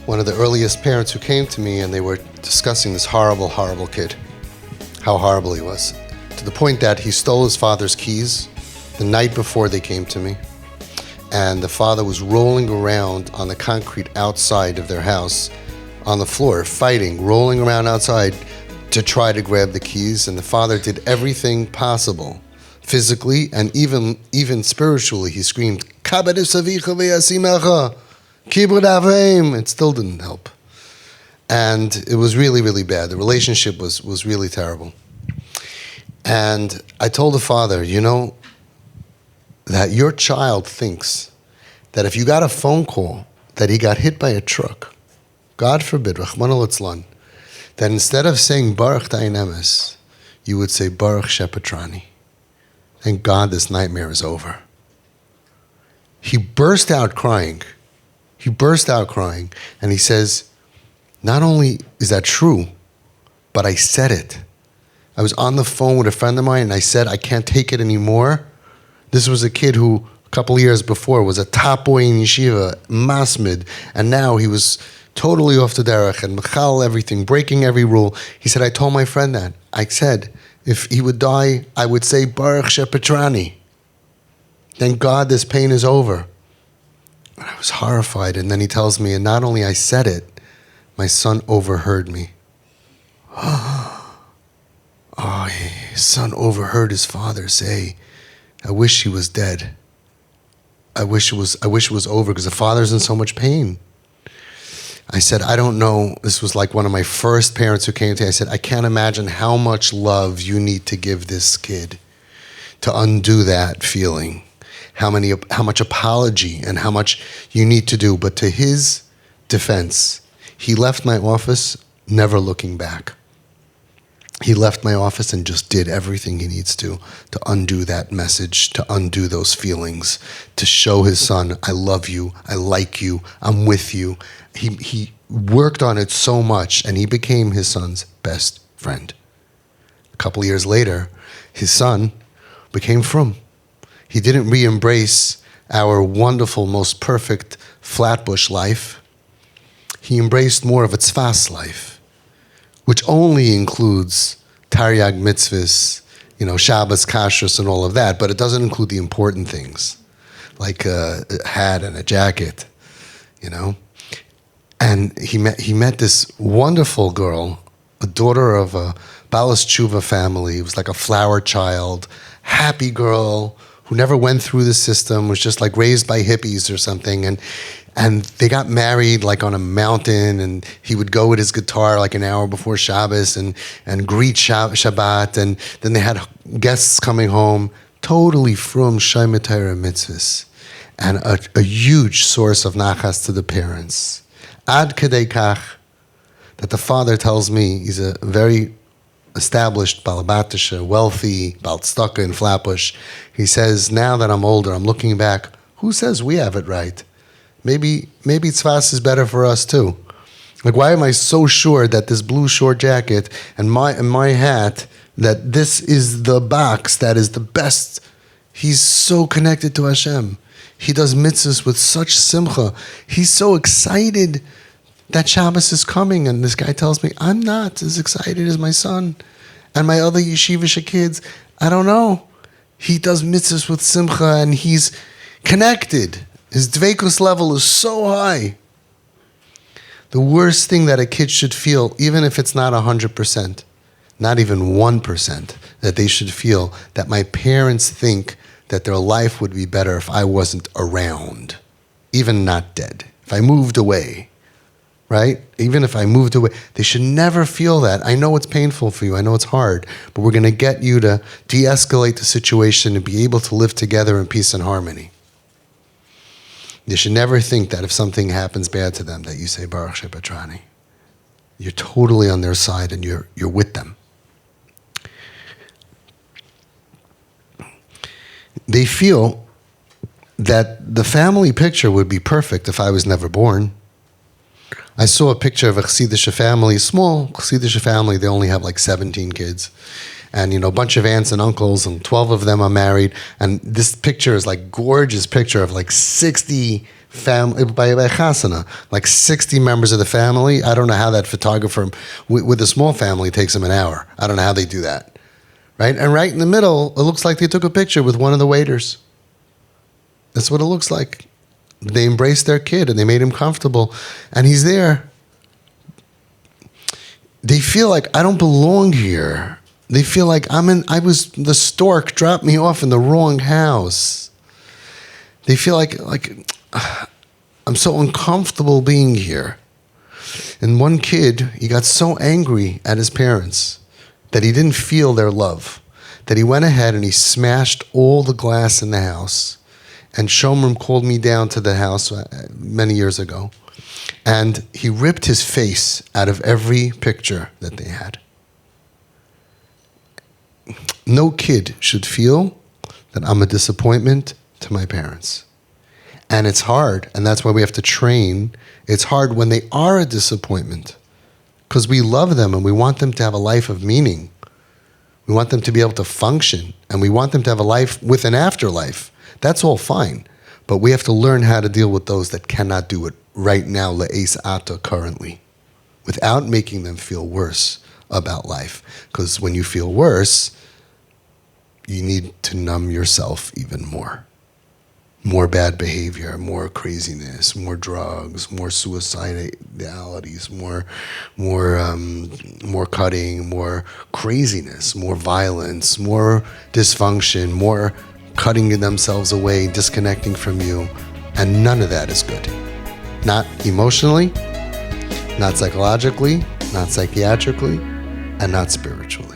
one of the earliest parents who came to me, and they were discussing this horrible, horrible kid, how horrible he was, to the point that he stole his father's keys the night before they came to me, and the father was rolling around on the concrete outside of their house on the floor, fighting, rolling around outside to try to grab the keys, and the father did everything possible, physically and even spiritually. He screamed, "Kabed savicha v'yasimecha, kibud avim." It still didn't help. And it was really, really bad. The relationship was really terrible. And I told the father, you know, that your child thinks that if you got a phone call that he got hit by a truck, God forbid, Rachmana litzlan, that instead of saying Baruch Ta'in Emes, you would say Baruch Shepatrani. Thank God this nightmare is over. He burst out crying. And he says, not only is that true, but I said it. I was on the phone with a friend of mine and I said, I can't take it anymore. This was a kid who a couple of years before was a top boy in yeshiva, masmid, and now he was totally off the derech and mechal everything, breaking every rule. He said, I told my friend that. I said, if he would die, I would say Baruch Shepatrani. Thank God this pain is over. And I was horrified. And then he tells me, and not only I said it, my son overheard me. Oh, his son overheard his father say, I wish he was dead. I wish it was over because the father's in so much pain. I said, I don't know. This was like one of my first parents who came to me. I said, I can't imagine how much love you need to give this kid to undo that feeling. How much apology and how much you need to do. But to his defense, he left my office never looking back. He left my office and just did everything he needs to undo that message, to undo those feelings, to show his son, I love you, I like you, I'm with you. He worked on it so much, and he became his son's best friend. A couple of years later, his son became frum. He didn't re-embrace our wonderful, most perfect Flatbush life. He embraced more of a tzfas life, which only includes Taryag mitzvahs, Shabbos, kashrus, and all of that, but it doesn't include the important things, like a hat and a jacket, And he met this wonderful girl, a daughter of a Balas Tshuva family. It was like a flower child, happy girl who never went through the system, was just like raised by hippies or something, and they got married like on a mountain, and he would go with his guitar like an hour before Shabbos and greet Shabbat, and then they had guests coming home, totally from Shema Torah mitzvahs, and a huge source of nachas to the parents. Ad kedei kach, that the father tells me he's a very established balabatisha, wealthy, baltztaka in Flatbush. He says, now that I'm older, I'm looking back, who says we have it right? Maybe tzvas is better for us too. Like, why am I so sure that this blue short jacket and my hat, that this is the box that is the best? He's so connected to Hashem. He does mitzvahs with such simcha. He's so excited that Shabbos is coming. And this guy tells me, I'm not as excited as my son and my other yeshivish kids. I don't know. He does mitzvahs with simcha and he's connected. His dveikus level is so high. The worst thing that a kid should feel, even if it's not 100%, not even 1%, that they should feel that my parents think that their life would be better if I wasn't around, even not dead, if I moved away, right? Even if I moved away, they should never feel that. I know it's painful for you, I know it's hard, but we're going to get you to de-escalate the situation and be able to live together in peace and harmony. You should never think that if something happens bad to them that you say Baruch Shepatrani. You're totally on their side and you're with them. They feel that the family picture would be perfect if I was never born. I saw a picture of a Chassidish family, small Chassidish family. They only have like 17 kids. And, a bunch of aunts and uncles, and 12 of them are married. And this picture is like gorgeous picture of like 60 family by chasana, like 60 members of the family. I don't know how that photographer with a small family takes them an hour. I don't know how they do that, right? And right in the middle, it looks like they took a picture with one of the waiters. That's what it looks like. They embraced their kid and they made him comfortable, and he's there. They feel like I don't belong here. They feel like the stork dropped me off in the wrong house. They feel like I'm so uncomfortable being here. And one kid, he got so angry at his parents that he didn't feel their love, that he went ahead and he smashed all the glass in the house. And Shomrim called me down to the house many years ago, and he ripped his face out of every picture that they had. No kid should feel that I'm a disappointment to my parents. And it's hard, and that's why we have to train. It's hard when they are a disappointment, because we love them and we want them to have a life of meaning. We want them to be able to function, and we want them to have a life with an afterlife. That's all fine, but we have to learn how to deal with those that cannot do it right now, le'es ata, currently, without making them feel worse about life. Because when you feel worse, you need to numb yourself even more. More bad behavior, more craziness, more drugs, more suicidalities, more cutting, more craziness, more violence, more dysfunction, more cutting themselves away, disconnecting from you, and none of that is good. Not emotionally, not psychologically, not psychiatrically, and not spiritually.